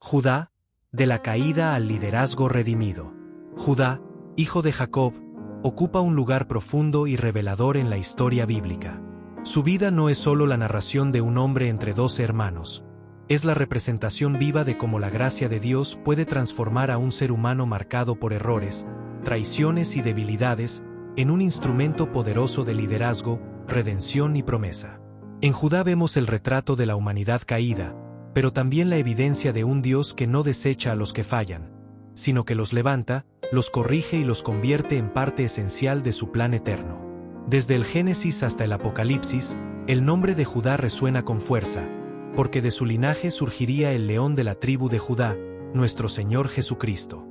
Judá, de la caída al liderazgo redimido. Judá, hijo de Jacob, ocupa un lugar profundo y revelador en la historia bíblica. Su vida no es solo la narración de un hombre entre 12 hermanos, es la representación viva de cómo la gracia de Dios puede transformar a un ser humano marcado por errores, traiciones y debilidades, en un instrumento poderoso de liderazgo, redención y promesa. En Judá vemos el retrato de la humanidad caída, pero también la evidencia de un Dios que no desecha a los que fallan, sino que los levanta, los corrige y los convierte en parte esencial de su plan eterno. Desde el Génesis hasta el Apocalipsis, el nombre de Judá resuena con fuerza, porque de su linaje surgiría el león de la tribu de Judá, nuestro Señor Jesucristo.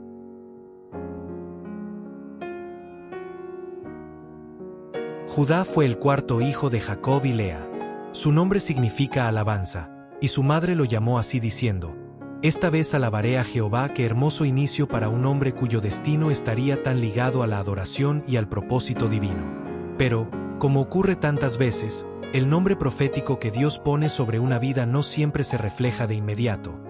Judá fue el cuarto hijo de Jacob y Lea. Su nombre significa alabanza, y su madre lo llamó así diciendo: «Esta vez alabaré a Jehová». Qué hermoso inicio para un hombre cuyo destino estaría tan ligado a la adoración y al propósito divino. Pero, como ocurre tantas veces, el nombre profético que Dios pone sobre una vida no siempre se refleja de inmediato.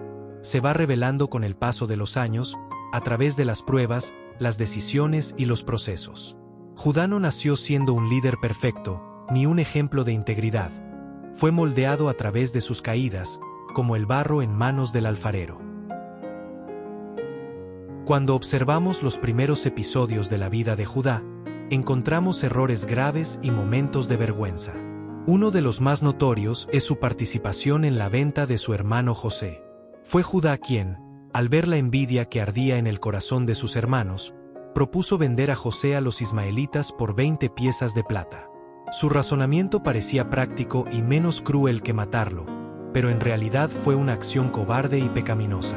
Se va revelando con el paso de los años, a través de las pruebas, las decisiones y los procesos. Judá no nació siendo un líder perfecto, ni un ejemplo de integridad. Fue moldeado a través de sus caídas, como el barro en manos del alfarero. Cuando observamos los primeros episodios de la vida de Judá, encontramos errores graves y momentos de vergüenza. Uno de los más notorios es su participación en la venta de su hermano José. Fue Judá quien, al ver la envidia que ardía en el corazón de sus hermanos, propuso vender a José a los ismaelitas por 20 piezas de plata. Su razonamiento parecía práctico y menos cruel que matarlo, pero en realidad fue una acción cobarde y pecaminosa.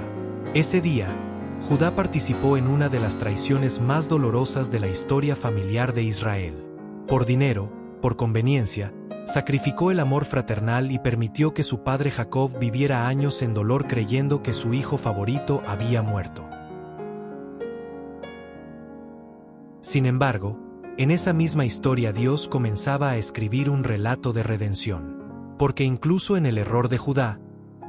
Ese día, Judá participó en una de las traiciones más dolorosas de la historia familiar de Israel. Por dinero, por conveniencia, sacrificó el amor fraternal y permitió que su padre Jacob viviera años en dolor creyendo que su hijo favorito había muerto. Sin embargo, en esa misma historia Dios comenzaba a escribir un relato de redención. Porque incluso en el error de Judá,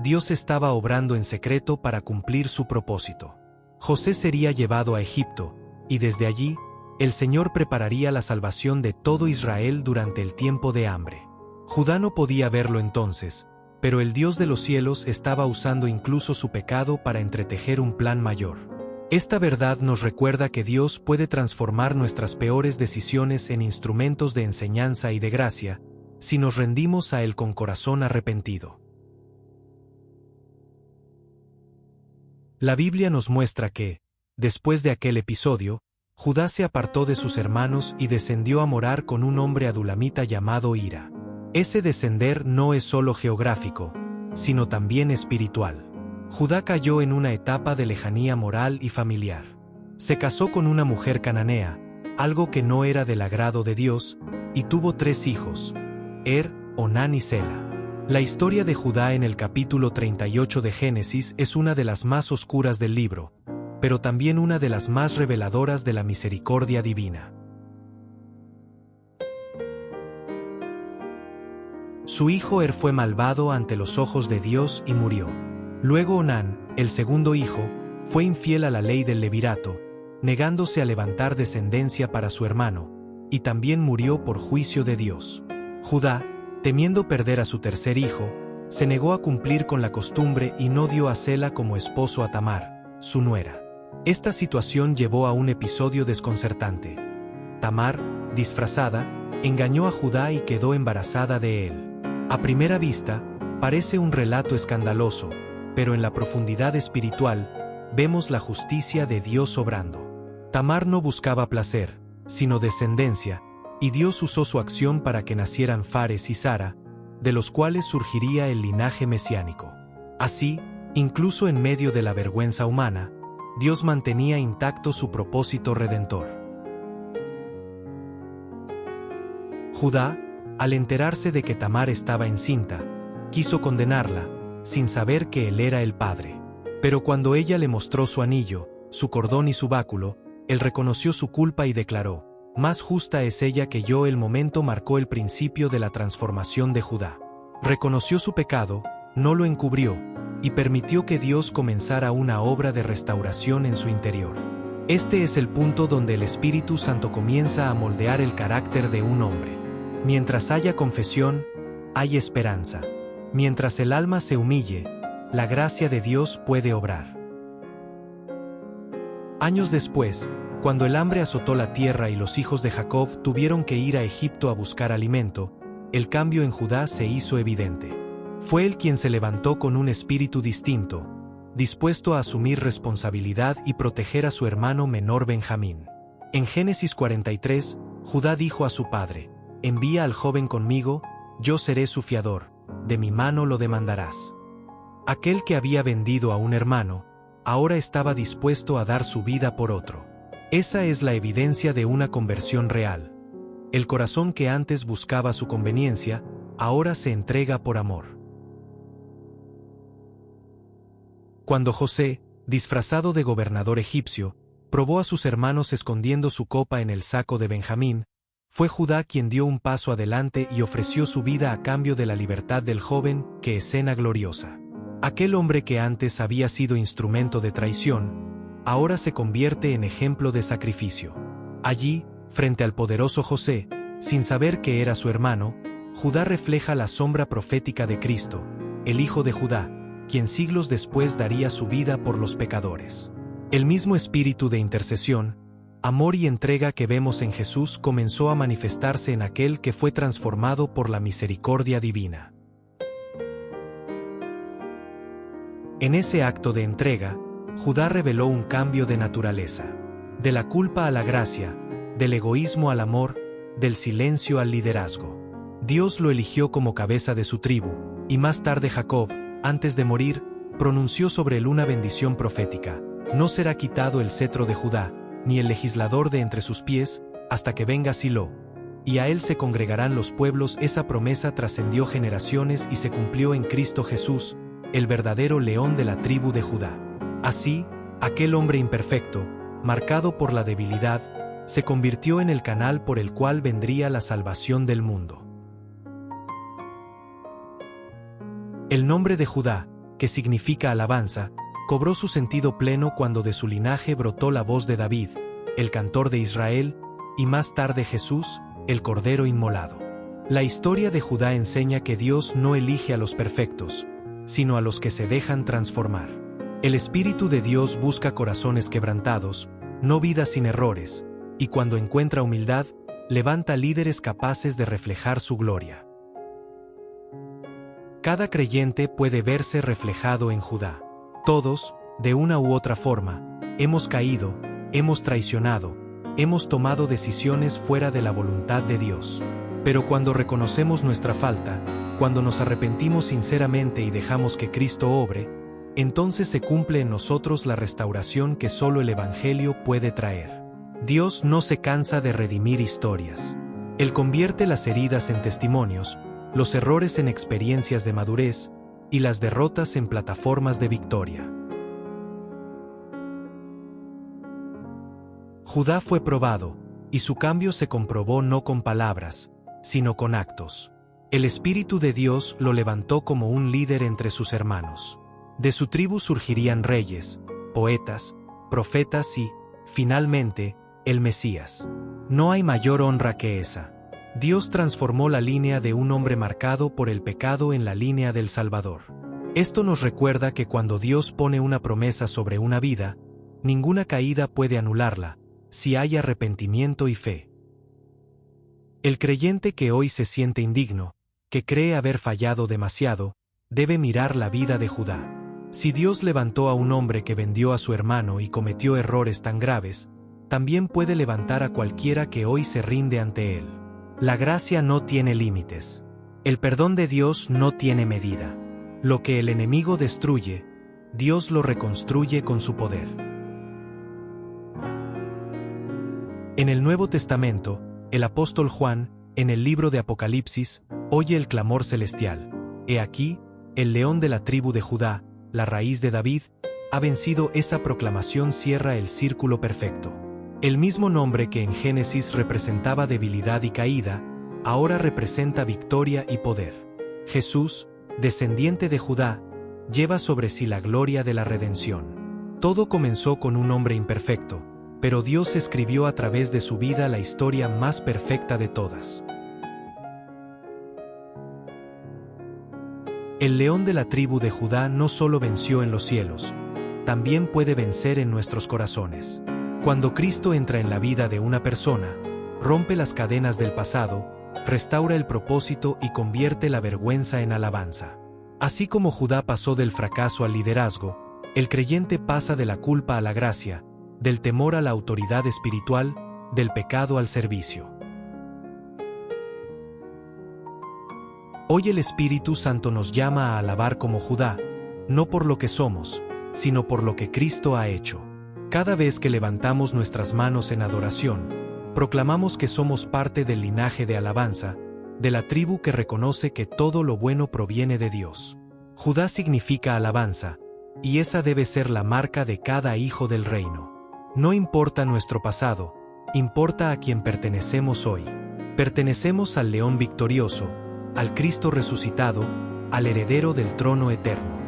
Dios estaba obrando en secreto para cumplir su propósito. José sería llevado a Egipto, y desde allí, el Señor prepararía la salvación de todo Israel durante el tiempo de hambre. Judá no podía verlo entonces, pero el Dios de los cielos estaba usando incluso su pecado para entretejer un plan mayor. Esta verdad nos recuerda que Dios puede transformar nuestras peores decisiones en instrumentos de enseñanza y de gracia, si nos rendimos a Él con corazón arrepentido. La Biblia nos muestra que, después de aquel episodio, Judá se apartó de sus hermanos y descendió a morar con un hombre adulamita llamado Hira. Ese descender no es solo geográfico, sino también espiritual. Judá cayó en una etapa de lejanía moral y familiar. Se casó con una mujer cananea, algo que no era del agrado de Dios, y tuvo 3 hijos, Onán y Sela. La historia de Judá en el capítulo 38 de Génesis es una de las más oscuras del libro, pero también una de las más reveladoras de la misericordia divina. Su hijo fue malvado ante los ojos de Dios y murió. Luego Onán, el segundo hijo, fue infiel a la ley del levirato, negándose a levantar descendencia para su hermano, y también murió por juicio de Dios. Judá, temiendo perder a su tercer hijo, se negó a cumplir con la costumbre y no dio a Sela como esposo a Tamar, su nuera. Esta situación llevó a un episodio desconcertante. Tamar, disfrazada, engañó a Judá y quedó embarazada de él. A primera vista, parece un relato escandaloso, pero en la profundidad espiritual, vemos la justicia de Dios obrando. Tamar no buscaba placer, sino descendencia, y Dios usó su acción para que nacieran Fares y Sara, de los cuales surgiría el linaje mesiánico. Así, incluso en medio de la vergüenza humana, Dios mantenía intacto su propósito redentor. Judá, al enterarse de que Tamar estaba encinta, quiso condenarla, sin saber que él era el padre. Pero cuando ella le mostró su anillo, su cordón y su báculo, él reconoció su culpa y declaró: «Más justa es ella que yo». El momento marcó el principio de la transformación de Judá. Reconoció su pecado, no lo encubrió, y permitió que Dios comenzara una obra de restauración en su interior. Este es el punto donde el Espíritu Santo comienza a moldear el carácter de un hombre. Mientras haya confesión, hay esperanza. Mientras el alma se humille, la gracia de Dios puede obrar. Años después, cuando el hambre azotó la tierra y los hijos de Jacob tuvieron que ir a Egipto a buscar alimento, el cambio en Judá se hizo evidente. Fue él quien se levantó con un espíritu distinto, dispuesto a asumir responsabilidad y proteger a su hermano menor Benjamín. En Génesis 43, Judá dijo a su padre: «Envía al joven conmigo, yo seré su fiador, de mi mano lo demandarás». Aquel que había vendido a un hermano, ahora estaba dispuesto a dar su vida por otro. Esa es la evidencia de una conversión real. El corazón que antes buscaba su conveniencia, ahora se entrega por amor. Cuando José, disfrazado de gobernador egipcio, probó a sus hermanos escondiendo su copa en el saco de Benjamín, fue Judá quien dio un paso adelante y ofreció su vida a cambio de la libertad del joven. ¡Qué escena gloriosa! Aquel hombre que antes había sido instrumento de traición, ahora se convierte en ejemplo de sacrificio. Allí, frente al poderoso José, sin saber que era su hermano, Judá refleja la sombra profética de Cristo, el Hijo de Judá, quien siglos después daría su vida por los pecadores. El mismo espíritu de intercesión, amor y entrega que vemos en Jesús comenzó a manifestarse en aquel que fue transformado por la misericordia divina. En ese acto de entrega, Judá reveló un cambio de naturaleza. De la culpa a la gracia, del egoísmo al amor, del silencio al liderazgo. Dios lo eligió como cabeza de su tribu, y más tarde Jacob, antes de morir, pronunció sobre él una bendición profética: «No será quitado el cetro de Judá, ni el legislador de entre sus pies, hasta que venga Silo, y a él se congregarán los pueblos». Esa promesa trascendió generaciones y se cumplió en Cristo Jesús, el verdadero león de la tribu de Judá. Así, aquel hombre imperfecto, marcado por la debilidad, se convirtió en el canal por el cual vendría la salvación del mundo. El nombre de Judá, que significa alabanza, cobró su sentido pleno cuando de su linaje brotó la voz de David, el cantor de Israel, y más tarde Jesús, el Cordero inmolado. La historia de Judá enseña que Dios no elige a los perfectos, sino a los que se dejan transformar. El Espíritu de Dios busca corazones quebrantados, no vidas sin errores, y cuando encuentra humildad, levanta líderes capaces de reflejar su gloria. Cada creyente puede verse reflejado en Judá. Todos, de una u otra forma, hemos caído, hemos traicionado, hemos tomado decisiones fuera de la voluntad de Dios. Pero cuando reconocemos nuestra falta, cuando nos arrepentimos sinceramente y dejamos que Cristo obre, entonces se cumple en nosotros la restauración que solo el Evangelio puede traer. Dios no se cansa de redimir historias. Él convierte las heridas en testimonios, los errores en experiencias de madurez, y las derrotas en plataformas de victoria. Judá fue probado, y su cambio se comprobó no con palabras, sino con actos. El Espíritu de Dios lo levantó como un líder entre sus hermanos. De su tribu surgirían reyes, poetas, profetas y, finalmente, el Mesías. No hay mayor honra que esa. Dios transformó la línea de un hombre marcado por el pecado en la línea del Salvador. Esto nos recuerda que cuando Dios pone una promesa sobre una vida, ninguna caída puede anularla, si hay arrepentimiento y fe. El creyente que hoy se siente indigno, que cree haber fallado demasiado, debe mirar la vida de Judá. Si Dios levantó a un hombre que vendió a su hermano y cometió errores tan graves, también puede levantar a cualquiera que hoy se rinde ante él. La gracia no tiene límites. El perdón de Dios no tiene medida. Lo que el enemigo destruye, Dios lo reconstruye con su poder. En el Nuevo Testamento, el apóstol Juan, en el libro de Apocalipsis, oye el clamor celestial: «He aquí, el león de la tribu de Judá, la raíz de David, ha vencido». Esa proclamación cierra el círculo perfecto. El mismo nombre que en Génesis representaba debilidad y caída, ahora representa victoria y poder. Jesús, descendiente de Judá, lleva sobre sí la gloria de la redención. Todo comenzó con un hombre imperfecto, pero Dios escribió a través de su vida la historia más perfecta de todas. El león de la tribu de Judá no solo venció en los cielos, también puede vencer en nuestros corazones. Cuando Cristo entra en la vida de una persona, rompe las cadenas del pasado, restaura el propósito y convierte la vergüenza en alabanza. Así como Judá pasó del fracaso al liderazgo, el creyente pasa de la culpa a la gracia, del temor a la autoridad espiritual, del pecado al servicio. Hoy el Espíritu Santo nos llama a alabar como Judá, no por lo que somos, sino por lo que Cristo ha hecho. Cada vez que levantamos nuestras manos en adoración, proclamamos que somos parte del linaje de alabanza, de la tribu que reconoce que todo lo bueno proviene de Dios. Judá significa alabanza, y esa debe ser la marca de cada hijo del reino. No importa nuestro pasado, importa a quien pertenecemos hoy. Pertenecemos al León victorioso, al Cristo resucitado, al heredero del trono eterno.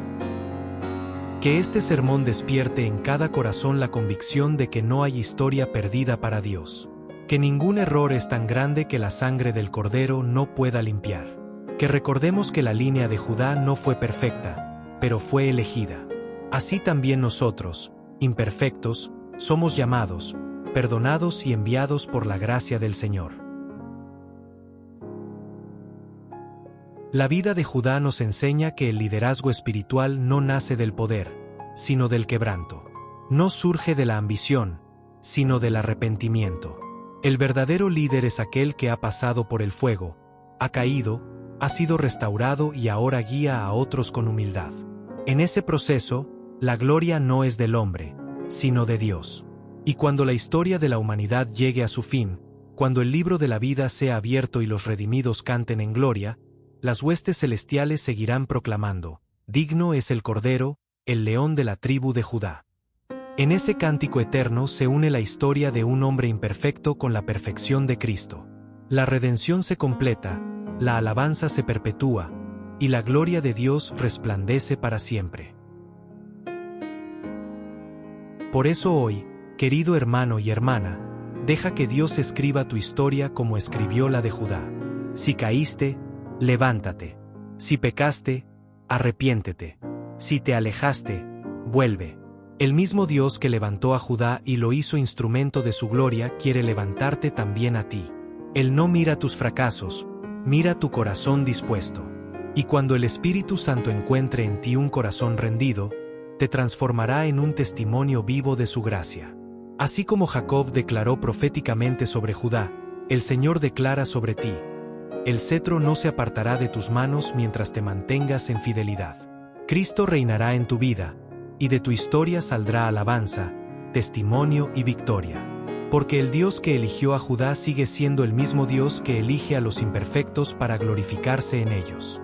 Que este sermón despierte en cada corazón la convicción de que no hay historia perdida para Dios. Que ningún error es tan grande que la sangre del Cordero no pueda limpiar. Que recordemos que la línea de Judá no fue perfecta, pero fue elegida. Así también nosotros, imperfectos, somos llamados, perdonados y enviados por la gracia del Señor. La vida de Judá nos enseña que el liderazgo espiritual no nace del poder, sino del quebranto. No surge de la ambición, sino del arrepentimiento. El verdadero líder es aquel que ha pasado por el fuego, ha caído, ha sido restaurado y ahora guía a otros con humildad. En ese proceso, la gloria no es del hombre, sino de Dios. Y cuando la historia de la humanidad llegue a su fin, cuando el libro de la vida sea abierto y los redimidos canten en gloria, las huestes celestiales seguirán proclamando: digno es el Cordero, el León de la tribu de Judá. En ese cántico eterno se une la historia de un hombre imperfecto con la perfección de Cristo. La redención se completa, la alabanza se perpetúa, y la gloria de Dios resplandece para siempre. Por eso hoy, querido hermano y hermana, deja que Dios escriba tu historia como escribió la de Judá. Si caíste, levántate. Si pecaste, arrepiéntete. Si te alejaste, vuelve. El mismo Dios que levantó a Judá y lo hizo instrumento de su gloria quiere levantarte también a ti. Él no mira tus fracasos, mira tu corazón dispuesto. Y cuando el Espíritu Santo encuentre en ti un corazón rendido, te transformará en un testimonio vivo de su gracia. Así como Jacob declaró proféticamente sobre Judá, el Señor declara sobre ti: el cetro no se apartará de tus manos mientras te mantengas en fidelidad. Cristo reinará en tu vida, y de tu historia saldrá alabanza, testimonio y victoria. Porque el Dios que eligió a Judá sigue siendo el mismo Dios que elige a los imperfectos para glorificarse en ellos.